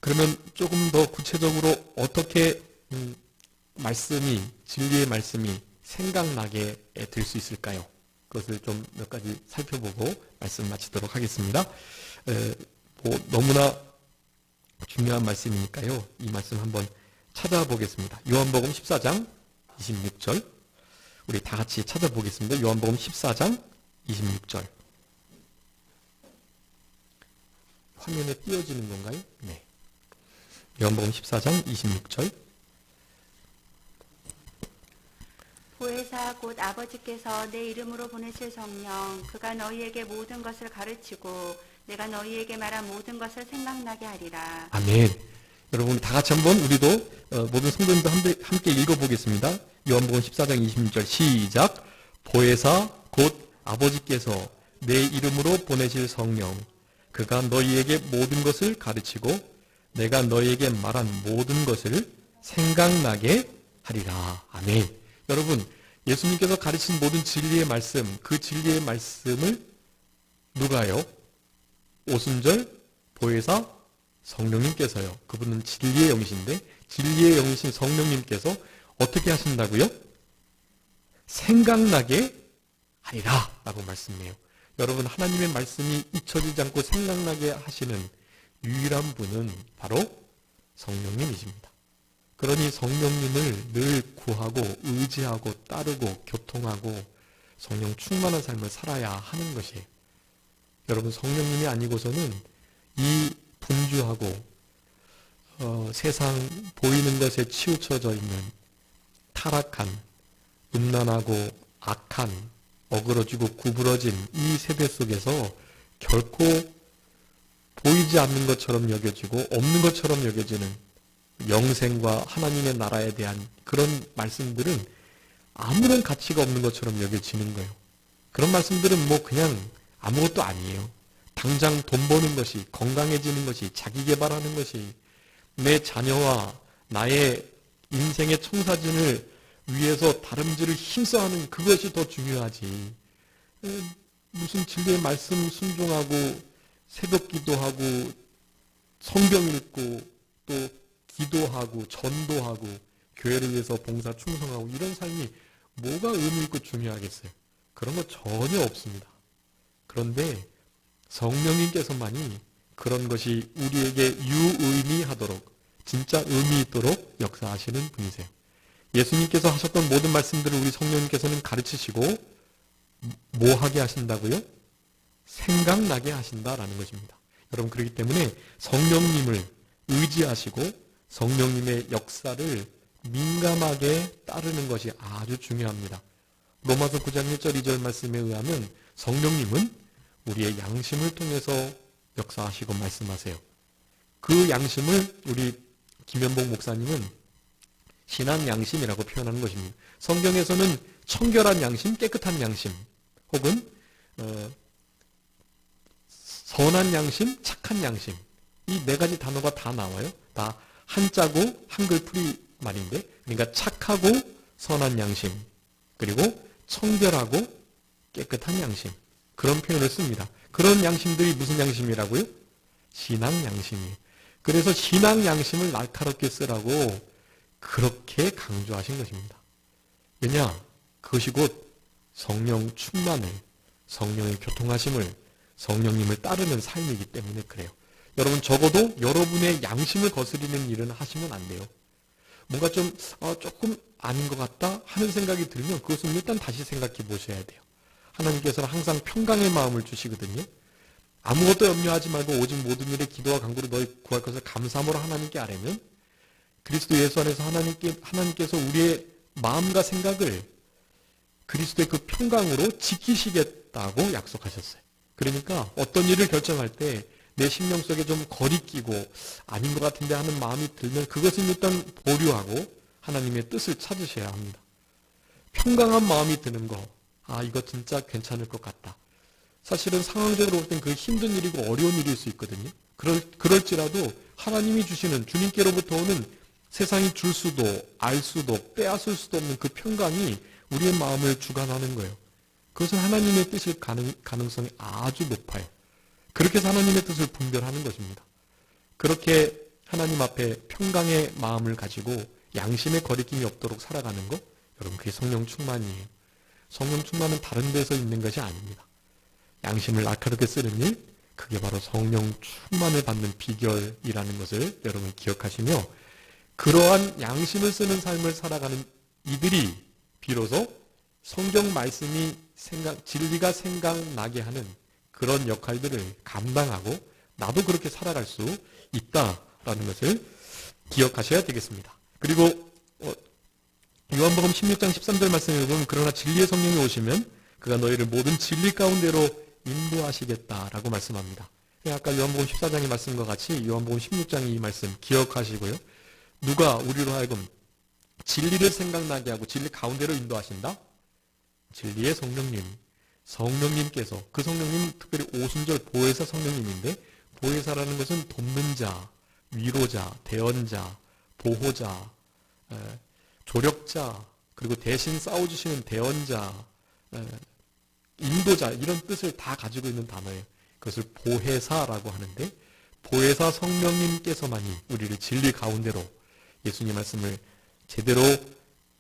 그러면 조금 더 구체적으로 어떻게 말씀이 진리의 말씀이 생각나게 될 수 있을까요? 그것을 좀 몇 가지 살펴보고 말씀 마치도록 하겠습니다. 너무나 중요한 말씀이니까요. 이 말씀 한번 찾아보겠습니다. 요한복음 14장 26절 우리 다 같이 찾아보겠습니다. 요한복음 14장 26절 화면에 띄어지는 건가요? 네. 요한복음 14장 26절 보혜사 곧 아버지께서 내 이름으로 보내실 성령 그가 너희에게 모든 것을 가르치고 내가 너희에게 말한 모든 것을 생각나게 하리라. 아멘. 여러분 다 같이 한번 우리도 모든 성도님도 함께 읽어보겠습니다. 요한복음 14장 26절 시작. 보혜사 곧 아버지께서 내 이름으로 보내실 성령 그가 너희에게 모든 것을 가르치고 내가 너희에게 말한 모든 것을 생각나게 하리라. 아멘. 여러분 예수님께서 가르친 모든 진리의 말씀 그 진리의 말씀을 누가요? 오순절 보혜사 성령님께서요. 그분은 진리의 영이신데 진리의 영이신 성령님께서 어떻게 하신다고요? 생각나게 하리라 라고 말씀해요. 여러분 하나님의 말씀이 잊혀지지 않고 생각나게 하시는 유일한 분은 바로 성령님이십니다. 그러니 성령님을 늘 구하고 의지하고 따르고 교통하고 성령 충만한 삶을 살아야 하는 것이에요. 여러분 성령님이 아니고서는 이 분주하고 세상 보이는 것에 치우쳐져 있는 타락한 음란하고 악한 어그러지고 구부러진 이 세대 속에서 결코 보이지 않는 것처럼 여겨지고 없는 것처럼 여겨지는 영생과 하나님의 나라에 대한 그런 말씀들은 아무런 가치가 없는 것처럼 여겨지는 거예요. 그런 말씀들은 뭐 그냥 아무것도 아니에요. 당장 돈 버는 것이, 건강해지는 것이, 자기 개발하는 것이, 내 자녀와 나의 인생의 청사진을 위해서 다름질을 힘써하는 그것이 더 중요하지. 무슨 진리의 말씀 순종하고 새벽 기도하고 성경 읽고 또 기도하고 전도하고 교회를 위해서 봉사 충성하고 이런 삶이 뭐가 의미 있고 중요하겠어요? 그런 거 전혀 없습니다. 그런데 성령님께서만이 그런 것이 우리에게 유의미하도록 진짜 의미 있도록 역사하시는 분이세요. 예수님께서 하셨던 모든 말씀들을 우리 성령님께서는 가르치시고 뭐 하게 하신다고요? 생각나게 하신다라는 것입니다. 여러분 그렇기 때문에 성령님을 의지하시고 성령님의 역사를 민감하게 따르는 것이 아주 중요합니다. 로마서 9장 1절 2절 말씀에 의하면 성령님은 우리의 양심을 통해서 역사하시고 말씀하세요. 그 양심을 우리 김현복 목사님은 신앙 양심이라고 표현하는 것입니다. 성경에서는 청결한 양심, 깨끗한 양심 혹은 선한 양심, 착한 양심 이 네 가지 단어가 다 나와요. 다 한자고 한글 풀이 말인데 그러니까 착하고 선한 양심 그리고 청결하고 깨끗한 양심 그런 표현을 씁니다. 그런 양심들이 무슨 양심이라고요? 신앙 양심이에요. 그래서 신앙 양심을 날카롭게 쓰라고 그렇게 강조하신 것입니다. 왜냐? 그것이 곧 성령 충만을 성령의 교통하심을 성령님을 따르는 삶이기 때문에 그래요. 여러분 적어도 여러분의 양심을 거스리는 일은 하시면 안 돼요. 뭔가 좀 조금 아닌 것 같다 하는 생각이 들면 그것은 일단 다시 생각해 보셔야 돼요. 하나님께서는 항상 평강의 마음을 주시거든요. 아무것도 염려하지 말고 오직 모든 일에 기도와 간구로 너희 구할 것을 감사함으로 하나님께 아뢰면 그리스도 예수 안에서 하나님께서 우리의 마음과 생각을 그리스도의 그 평강으로 지키시겠다고 약속하셨어요. 그러니까 어떤 일을 결정할 때 내 심령 속에 좀 거리끼고 아닌 것 같은데 하는 마음이 들면 그것은 일단 보류하고 하나님의 뜻을 찾으셔야 합니다. 평강한 마음이 드는 거, 이거 진짜 괜찮을 것 같다. 사실은 상황적으로 볼 땐 그 힘든 일이고 어려운 일일 수 있거든요. 그럴지라도 하나님이 주시는, 주님께로부터 오는 세상이 줄 수도 알 수도 빼앗을 수도 없는 그 평강이 우리의 마음을 주관하는 거예요. 그것은 하나님의 뜻일 가능성이 아주 높아요. 그렇게 해서 하나님의 뜻을 분별하는 것입니다. 그렇게 하나님 앞에 평강의 마음을 가지고 양심의 거리낌이 없도록 살아가는 것, 여러분 그게 성령 충만이에요. 성령 충만은 다른 데서 있는 것이 아닙니다. 양심을 날카롭게 쓰는 일, 그게 바로 성령 충만을 받는 비결이라는 것을 여러분 기억하시며, 그러한 양심을 쓰는 삶을 살아가는 이들이 비로소 성경 말씀이 진리가 생각나게 하는 그런 역할들을 감당하고 나도 그렇게 살아갈 수 있다라는 것을 기억하셔야 되겠습니다. 그리고 요한복음 16장 13절 말씀에 보면 그러나 진리의 성령이 오시면 그가 너희를 모든 진리 가운데로 인도하시겠다라고 말씀합니다. 아까 요한복음 14장의 말씀과 같이 요한복음 16장 이 말씀 기억하시고요. 누가 우리로 하여금 진리를 생각나게 하고 진리 가운데로 인도하신다? 진리의 성령님께서, 그 성령님 특별히 오순절 보혜사 성령님인데, 보혜사라는 것은 돕는 자, 위로자, 대언자, 보호자, 조력자, 그리고 대신 싸워주시는 대언자, 인도자, 이런 뜻을 다 가지고 있는 단어예요. 그것을 보혜사라고 하는데, 보혜사 성령님께서만이 우리를 진리 가운데로 예수님 말씀을 제대로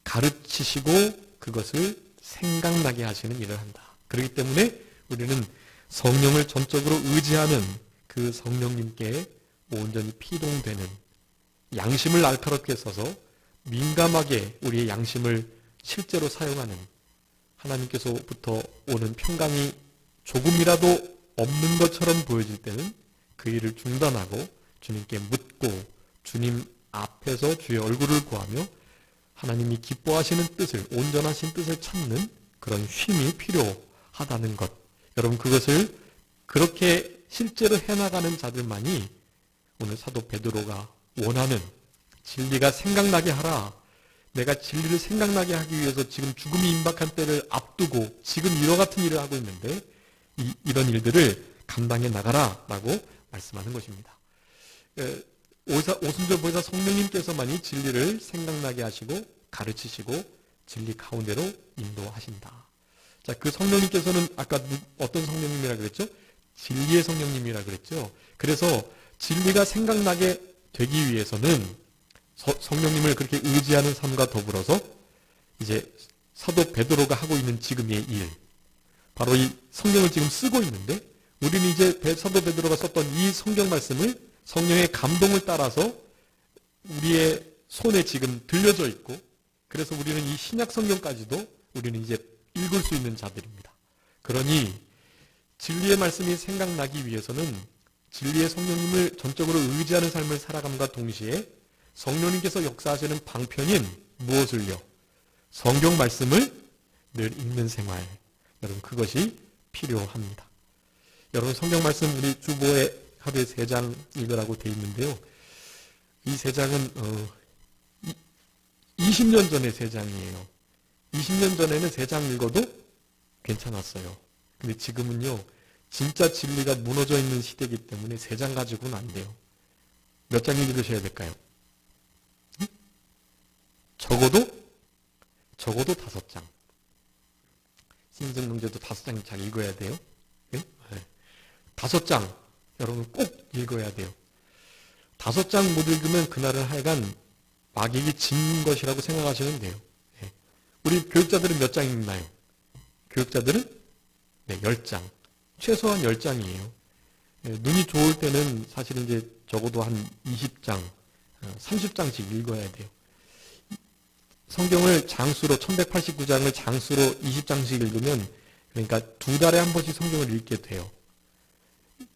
가르치시고 그것을 생각나게 하시는 일을 한다. 그렇기 때문에 우리는 성령을 전적으로 의지하는 그 성령님께 온전히 피동되는, 양심을 날카롭게 써서 민감하게 우리의 양심을 실제로 사용하는, 하나님께서부터 오는 평강이 조금이라도 없는 것처럼 보여질 때는 그 일을 중단하고 주님께 묻고 주님 앞에서 주의 얼굴을 구하며 하나님이 기뻐하시는 뜻을, 온전하신 뜻을 찾는 그런 쉼이 필요하다는 것. 여러분 그것을 그렇게 실제로 해나가는 자들만이 오늘 사도 베드로가 원하는 진리가 생각나게 하라. 내가 진리를 생각나게 하기 위해서 지금 죽음이 임박한 때를 앞두고 지금 이와 같은 일을 하고 있는데 이런 일들을 감당해 나가라 라고 말씀하는 것입니다. 오순절 보혜사 성령님께서만이 진리를 생각나게 하시고 가르치시고 진리 가운데로 인도하신다. 자, 그 성령님께서는 아까 어떤 성령님이라 그랬죠? 진리의 성령님이라 그랬죠? 그래서 진리가 생각나게 되기 위해서는 성령님을 그렇게 의지하는 삶과 더불어서 이제 사도 베드로가 하고 있는 지금의 일, 바로 이 성경을 지금 쓰고 있는데 우리는 이제 사도 베드로가 썼던 이 성경 말씀을 성령의 감동을 따라서 우리의 손에 지금 들려져 있고, 그래서 우리는 이 신약 성경까지도 우리는 이제 읽을 수 있는 자들입니다. 그러니 진리의 말씀이 생각나기 위해서는 진리의 성령님을 전적으로 의지하는 삶을 살아감과 동시에 성령님께서 역사하시는 방편인 무엇을요? 성경 말씀을 늘 읽는 생활. 여러분 그것이 필요합니다. 여러분 성경 말씀 우리 주보에 하루에 3장 읽으라고 되어 있는데요. 이 3장은 20년 전의 3장이에요. 20년 전에는 3장 읽어도 괜찮았어요. 근데 지금은요, 진짜 진리가 무너져 있는 시대이기 때문에 3장 가지고는 안 돼요. 몇 장 읽으셔야 될까요? 적어도 5장. 신성경제도 5장 잘 읽어야 돼요. 네? 5장 여러분 꼭 읽어야 돼요. 5장 못 읽으면 그날은 하여간 마귀에게 진 것이라고 생각하시면 돼요. 네. 우리 교육자들은 몇 장 읽나요? 교육자들은 10장. 최소한 10장이에요. 눈이 좋을 때는 사실은 이제 적어도 한 20장, 30장씩 읽어야 돼요. 성경을 장수로 1189장을 장수로 20장씩 읽으면 그러니까 2달에 한 번씩 성경을 읽게 돼요.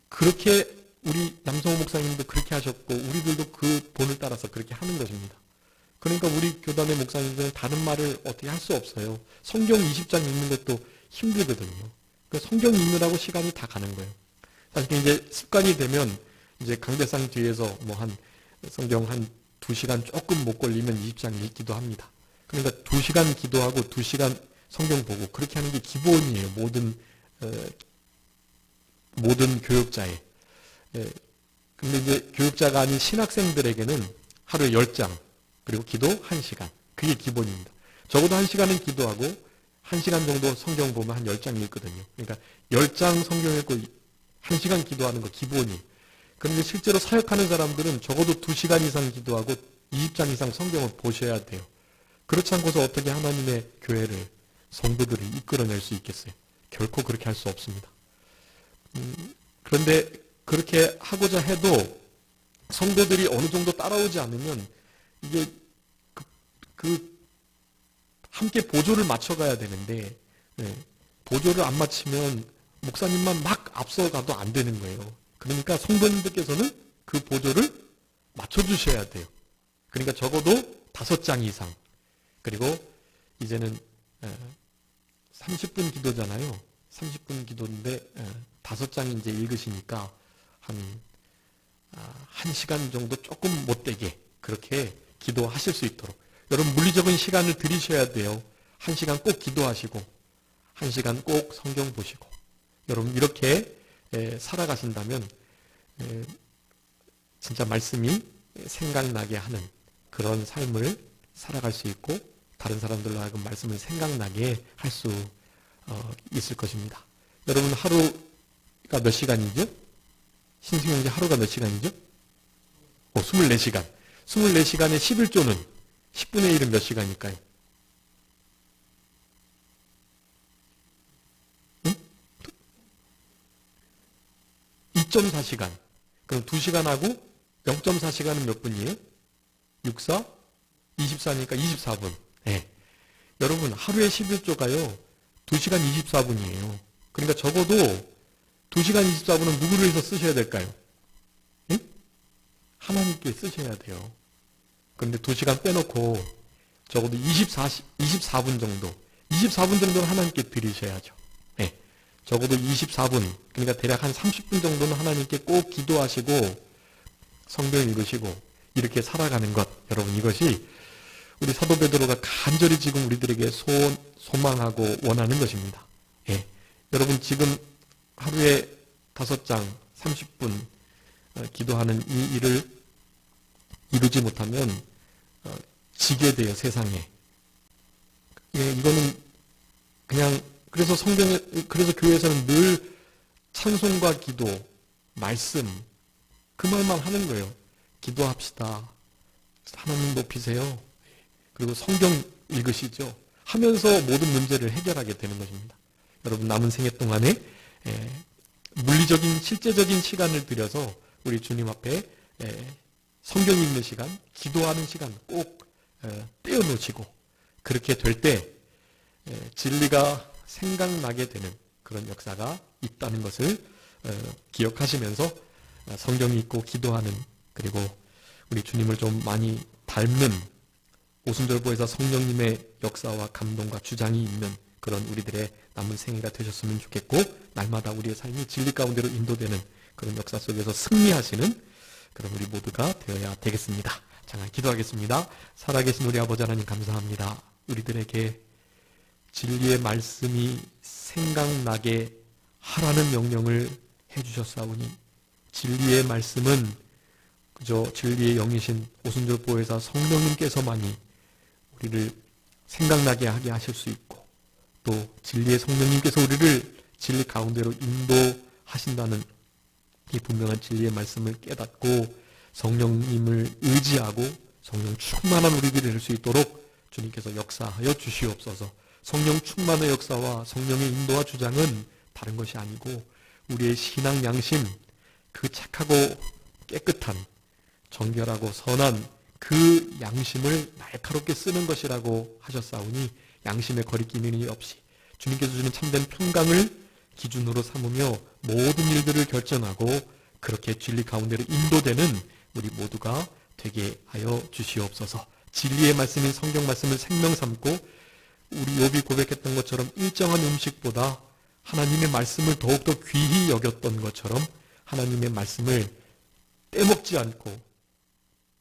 그렇게 우리 남성호 목사님도 그렇게 하셨고 우리들도 그 본을 따라서 그렇게 하는 것입니다. 그러니까 우리 교단의 목사님들은 다른 말을 어떻게 할 수 없어요. 성경 20장 읽는 것도 힘들거든요. 그 성경 읽느라고 시간이 다 가는 거예요. 사실 이제 습관이 되면 이제 강대상 뒤에서 뭐 한 성경 한 2시간 조금 못 걸리면 20장 읽기도 합니다. 그러니까 2시간 기도하고 2시간 성경 보고 그렇게 하는 게 기본이에요. 모든 교육자의. 근데 이제 교육자가 아닌 신학생들에게는 하루에 10장, 그리고 기도 1시간. 그게 기본입니다. 적어도 1시간은 기도하고 1시간 정도 성경 보면 한 10장 읽거든요. 그러니까 10장 성경 읽고 1시간 기도하는 거 기본이. 그런데 실제로 사역하는 사람들은 적어도 2시간 이상 기도하고 20장 이상 성경을 보셔야 돼요. 그렇지 않고서 어떻게 하나님의 교회를, 성도들을 이끌어낼 수 있겠어요? 결코 그렇게 할 수 없습니다. 그런데 그렇게 하고자 해도 성도들이 어느 정도 따라오지 않으면 이게 함께 보조를 맞춰가야 되는데, 보조를 안 맞추면 목사님만 막 앞서가도 안 되는 거예요. 그러니까 성도님들께서는 그 보조를 맞춰주셔야 돼요. 그러니까 적어도 5장 이상. 그리고 이제는 30분 기도잖아요. 30분 기도인데 5장 이제 읽으시니까 한 1시간 정도 조금 못되게 그렇게 기도하실 수 있도록. 여러분 물리적인 시간을 들이셔야 돼요. 1시간 꼭 기도하시고 1시간 꼭 성경 보시고. 여러분 이렇게 살아가신다면 진짜 말씀이 생각나게 하는 그런 삶을 살아갈 수 있고 다른 사람들로 하여금 말씀을 생각나게 할 수 있을 것입니다. 여러분 하루가 몇 시간이죠? 신승용제 하루가 몇 시간이죠? 24시간. 24시간에 11조는 10분의 1은 몇 시간일까요? 응? 2.4시간. 그럼 2시간하고 0.4시간은 몇 분이에요? 6, 4? 24니까 24분. 네. 여러분 하루에 11조가요. 2시간 24분이에요. 그러니까 적어도 2시간 24분은 누구를 위해서 쓰셔야 될까요? 응? 하나님께 쓰셔야 돼요. 그런데 2시간 빼놓고 적어도 24분 정도, 24분 정도는 하나님께 드리셔야죠. 네. 적어도 24분, 그러니까 대략 한 30분 정도는 하나님께 꼭 기도하시고 성경 읽으시고 이렇게 살아가는 것, 여러분 이것이 우리 사도 베드로가 간절히 지금 우리들에게 소망하고 원하는 것입니다. 예. 여러분 지금 하루에 5장 30분 기도하는 이 일을 이루지 못하면 지게 돼요, 세상에. 예, 이거는 그냥 그래서 그래서 교회에서는 늘 찬송과 기도, 말씀 그 말만 하는 거예요. 기도합시다. 하나님 높이세요. 그리고 성경 읽으시죠. 하면서 모든 문제를 해결하게 되는 것입니다. 여러분 남은 생애 동안에 물리적인 실제적인 시간을 들여서 우리 주님 앞에 성경 읽는 시간, 기도하는 시간 꼭 떼어놓으시고 그렇게 될 때 진리가 생각나게 되는 그런 역사가 있다는 것을 기억하시면서 성경 읽고 기도하는 그리고 우리 주님을 좀 많이 닮는 오순절보에서 성령님의 역사와 감동과 주장이 있는 그런 우리들의 남은 생애가 되셨으면 좋겠고 날마다 우리의 삶이 진리 가운데로 인도되는 그런 역사 속에서 승리하시는 그런 우리 모두가 되어야 되겠습니다. 잠깐 기도하겠습니다. 살아계신 우리 아버지 하나님 감사합니다. 우리들에게 진리의 말씀이 생각나게 하라는 명령을 해주셨사오니 진리의 말씀은 그저 진리의 영이신 오순절보혜사 성령님께서만이 우리를 생각나게 하게 하실 수 있고 또 진리의 성령님께서 우리를 진리 가운데로 인도하신다는 이 분명한 진리의 말씀을 깨닫고 성령님을 의지하고 성령 충만한 우리들이 될 수 있도록 주님께서 역사하여 주시옵소서. 성령 충만의 역사와 성령의 인도와 주장은 다른 것이 아니고 우리의 신앙 양심, 그 착하고 깨끗한 정결하고 선한 그 양심을 날카롭게 쓰는 것이라고 하셨사오니 양심의 거리낌이 없이 주님께서 주는 참된 평강을 기준으로 삼으며 모든 일들을 결정하고 그렇게 진리 가운데로 인도되는 우리 모두가 되게 하여 주시옵소서. 진리의 말씀인 성경 말씀을 생명 삼고 우리 욥이 고백했던 것처럼 일정한 음식보다 하나님의 말씀을 더욱더 귀히 여겼던 것처럼 하나님의 말씀을 떼먹지 않고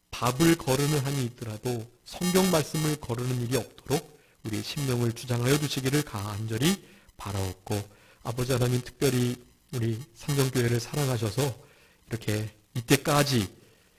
밥을 거르는 한이 있더라도 성경 말씀을 거르는 일이 없도록 우리의 심령을 주장하여 주시기를 간절히 바라옵고, 아버지 하나님 특별히 우리 삼정교회를 사랑하셔서 이렇게 이때까지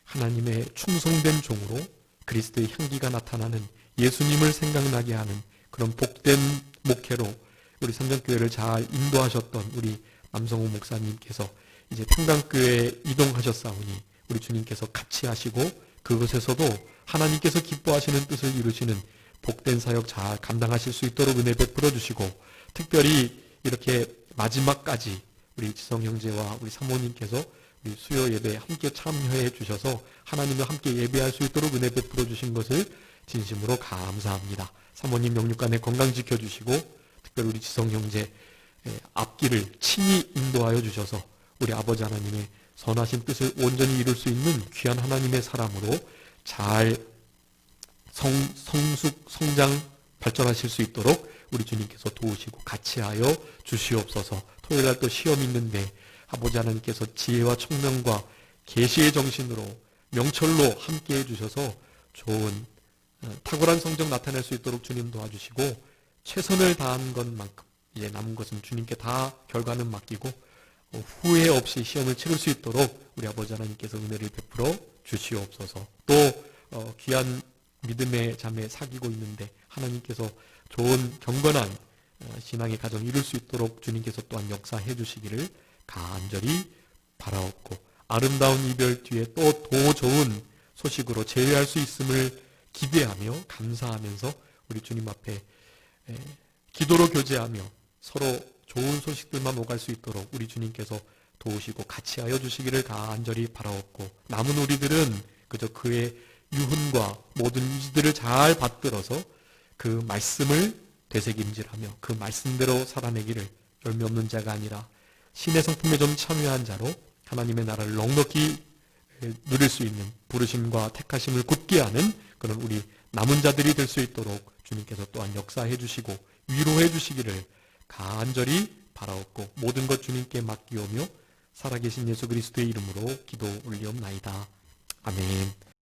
하나님의 충성된 종으로 그리스도의 향기가 나타나는 예수님을 생각나게 하는 그런 복된 목회로 우리 삼정교회를 잘 인도하셨던 우리 남성호 목사님께서 이제 평강교회에 이동하셨사오니 우리 주님께서 같이 하시고 그것에서도 하나님께서 기뻐하시는 뜻을 이루시는 복된 사역 잘 감당하실 수 있도록 은혜 베풀어 주시고, 특별히 이렇게 마지막까지 우리 지성 형제와 우리 사모님께서 우리 수요 예배에 함께 참여해 주셔서 하나님과 함께 예배할 수 있도록 은혜 베풀어 주신 것을 진심으로 감사합니다. 사모님 영육간에 건강 지켜주시고 특별히 우리 지성 형제 앞길을 친히 인도하여 주셔서 우리 아버지 하나님의 선하신 뜻을 온전히 이룰 수 있는 귀한 하나님의 사람으로 잘 성숙, 성장, 발전하실 수 있도록 우리 주님께서 도우시고 같이 하여 주시옵소서. 토요일날 또 시험 있는데 아버지 하나님께서 지혜와 청명과 계시의 정신으로 명철로 함께해 주셔서 좋은 탁월한 성적 나타낼 수 있도록 주님 도와주시고, 최선을 다한 것만큼 이제 남은 것은 주님께 다 결과는 맡기고 후회 없이 시험을 치를 수 있도록 우리 아버지 하나님께서 은혜를 베풀어 주시옵소서. 또 귀한 믿음의 자매 사귀고 있는데 하나님께서 좋은 경건한 신앙의 가정 이룰 수 있도록 주님께서 또한 역사해 주시기를 간절히 바라옵고, 아름다운 이별 뒤에 또 더 좋은 소식으로 재회할 수 있음을 기대하며 감사하면서 우리 주님 앞에 기도로 교제하며 서로 좋은 소식들만 오갈 수 있도록 우리 주님께서 도우시고 같이 하여 주시기를 간절히 바라옵고, 남은 우리들은 그저 그의 유훈과 모든 이들을 잘 받들어서 그 말씀을 되새김질하며 그 말씀대로 살아내기를, 열매 없는 자가 아니라 신의 성품에 좀 참여한 자로 하나님의 나라를 넉넉히 누릴 수 있는 부르심과 택하심을 굳게 하는 그런 우리 남은 자들이 될 수 있도록 주님께서 또한 역사해 주시고 위로해 주시기를 간절히 바라옵고, 모든 것 주님께 맡기오며 살아계신 예수 그리스도의 이름으로 기도 올리옵나이다. 아멘.